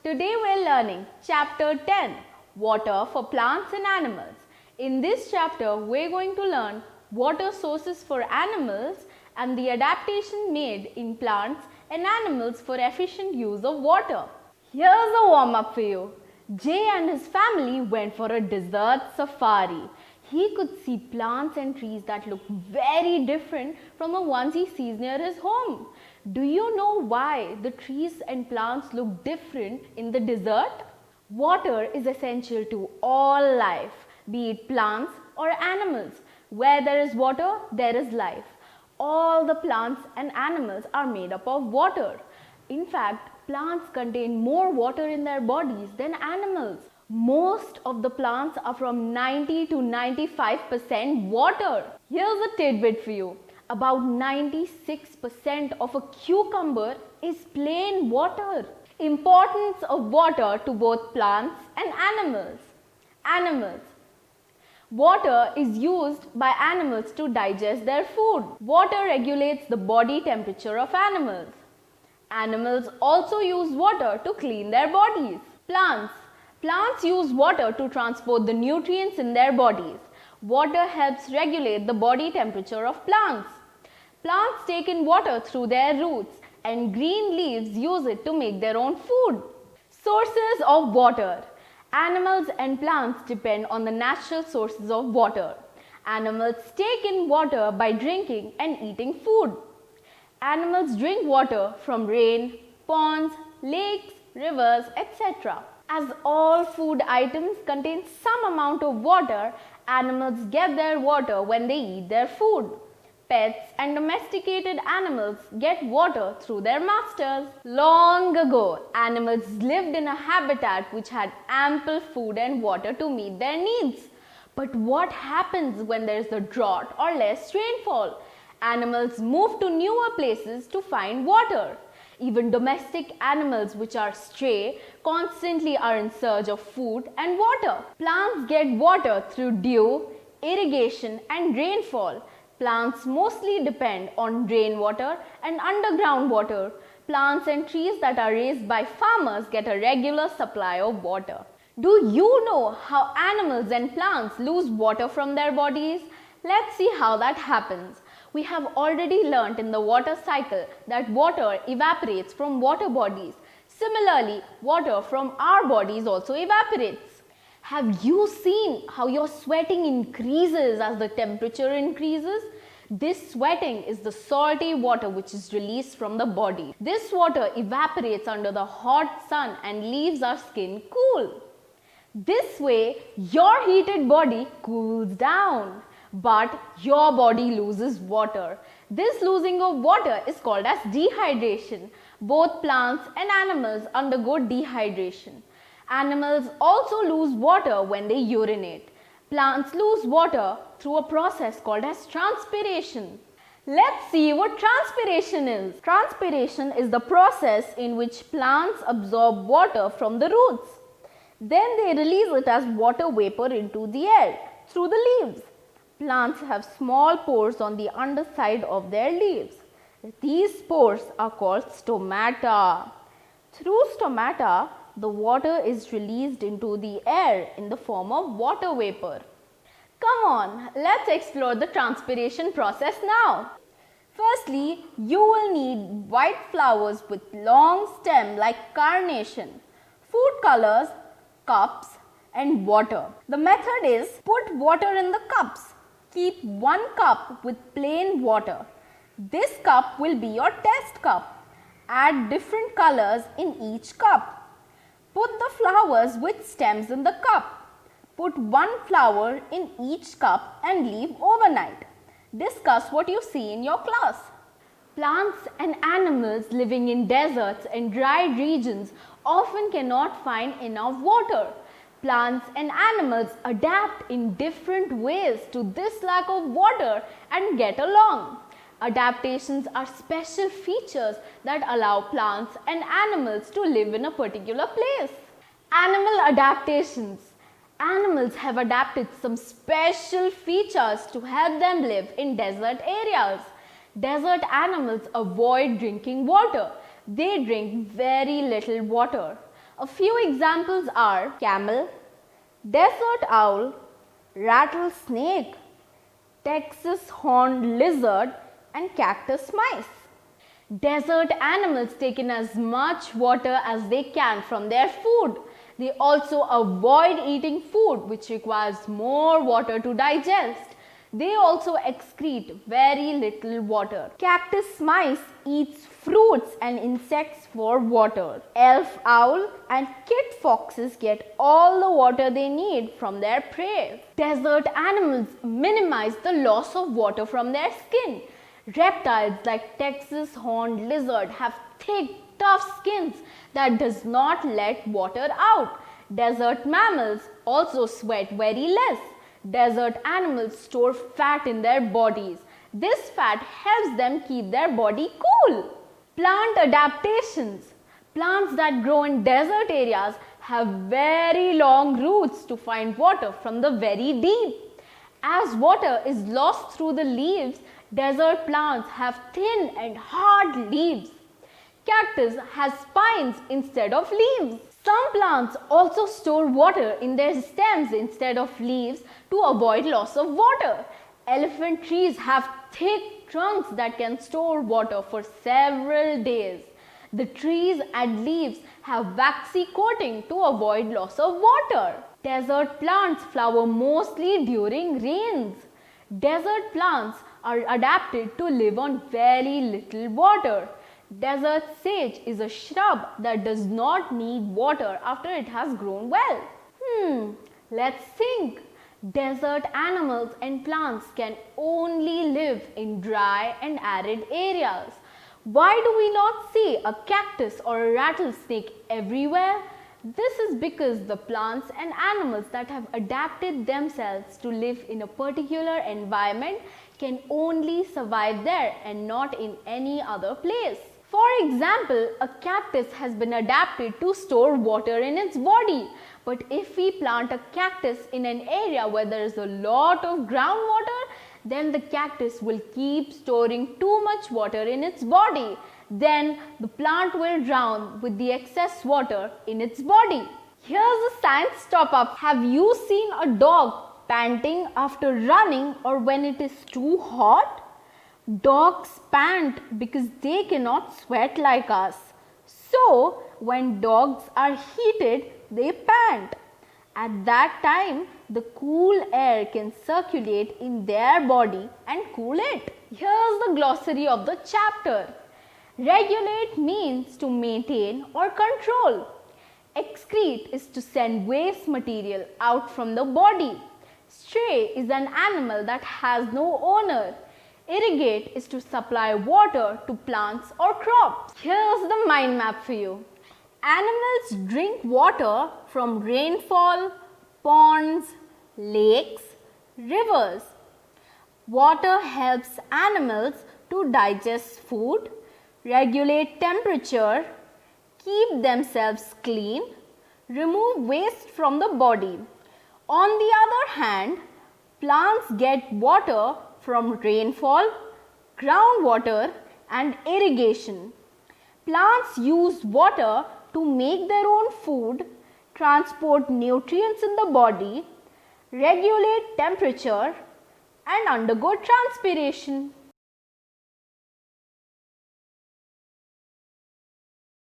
Today we're learning Chapter 10, Water for Plants and Animals. In this chapter, we're going to learn water sources for animals and the adaptation made in plants and animals for efficient use of water. Here's a warm-up for you. Jay and his family went for a desert safari. He could see plants and trees that look very different from the ones he sees near his home. Do you know why the trees and plants look different in the desert? Water is essential to all life, be it plants or animals. Where there is water, there is life. All the plants and animals are made up of water. In fact, plants contain more water in their bodies than animals. Most of the plants are from 90 to 95% water. Here's a tidbit for you. About 96% of a cucumber is plain water. Importance of water to both plants and animals. Water is used by animals to digest their food. Water regulates the body temperature of animals. Animals also use water to clean their bodies. Plants use water to transport the nutrients in their bodies. Water helps regulate the body temperature of plants. Plants take in water through their roots and green leaves use it to make their own food. Sources of water. Animals and plants depend on the natural sources of water. Animals take in water by drinking and eating food. Animals drink water from rain, ponds, lakes, rivers, etc. As all food items contain some amount of water, animals get their water when they eat their food. Pets and domesticated animals get water through their masters. Long ago, animals lived in a habitat which had ample food and water to meet their needs. But what happens when there is a drought or less rainfall? Animals move to newer places to find water. Even domestic animals which are stray constantly are in search of food and water. Plants get water through dew, irrigation and rainfall. Plants mostly depend on rainwater and underground water. Plants and trees that are raised by farmers get a regular supply of water. Do you know how animals and plants lose water from their bodies? Let's see how that happens. We have already learnt in the water cycle that water evaporates from water bodies. Similarly, water from our bodies also evaporates. Have you seen how your sweating increases as the temperature increases? This sweating is the salty water which is released from the body. This water evaporates under the hot sun and leaves our skin cool. This way, your heated body cools down. But your body loses water. This losing of water is called as dehydration. Both plants and animals undergo dehydration. Animals also lose water when they urinate. Plants lose water through a process called as transpiration. Let's see what transpiration is. Transpiration is the process in which plants absorb water from the roots. Then they release it as water vapor into the air through the leaves. Plants have small pores on the underside of their leaves. These pores are called stomata. Through stomata, the water is released into the air in the form of water vapor. Come on, let's explore the transpiration process now. Firstly, you will need white flowers with long stem like carnation, food colors, cups and water. The method is put water in the cups. Keep one cup with plain water. This cup will be your test cup. Add different colors in each cup. Put the flowers with stems in the cup. Put one flower in each cup and leave overnight. Discuss what you see in your class. Plants and animals living in deserts and dry regions often cannot find enough water. Plants and animals adapt in different ways to this lack of water and get along. Adaptations are special features that allow plants and animals to live in a particular place. Animal adaptations. Animals have adapted some special features to help them live in desert areas. Desert animals avoid drinking water. They drink very little water. A few examples are camel, desert owl, rattlesnake, Texas horned lizard, and cactus mice. Desert animals take in as much water as they can from their food. They also avoid eating food which requires more water to digest. They also excrete very little water. Cactus mice eats fruits and insects for water. Elf owl and kit foxes get all the water they need from their prey. Desert animals minimize the loss of water from their skin. Reptiles like Texas horned lizard have thick, tough skins that does not let water out. Desert mammals also sweat very less. Desert animals store fat in their bodies. This fat helps them keep their body cool. Plant adaptations. Plants that grow in desert areas have very long roots to find water from the very deep. As water is lost through the leaves, desert plants have thin and hard leaves. Cactus has spines instead of leaves. Some plants also store water in their stems instead of leaves to avoid loss of water. Elephant trees have thick trunks that can store water for several days. The trees and leaves have waxy coating to avoid loss of water. Desert plants flower mostly during rains. Desert plants are adapted to live on very little water. Desert sage is a shrub that does not need water after it has grown well. Let's think. Desert animals and plants can only live in dry and arid areas. Why do we not see a cactus or a rattlesnake everywhere? This is because the plants and animals that have adapted themselves to live in a particular environment can only survive there and not in any other place. For example, a cactus has been adapted to store water in its body. But if we plant a cactus in an area where there is a lot of groundwater, then the cactus will keep storing too much water in its body. Then the plant will drown with the excess water in its body. Here's a science top-up. Have you seen a dog panting after running or when it is too hot? Dogs pant because they cannot sweat like us. So, when dogs are heated, they pant. At that time, the cool air can circulate in their body and cool it. Here's the glossary of the chapter. Regulate means to maintain or control. Excrete is to send waste material out from the body. Stray is an animal that has no owner. Irrigate is to supply water to plants or crops. Here's the mind map for you. Animals drink water from rainfall, ponds, lakes, rivers. Water helps animals to digest food, regulate temperature, keep themselves clean, remove waste from the body. On the other hand, plants get water from rainfall, groundwater, and irrigation. Plants use water to make their own food, transport nutrients in the body, regulate temperature, and undergo transpiration.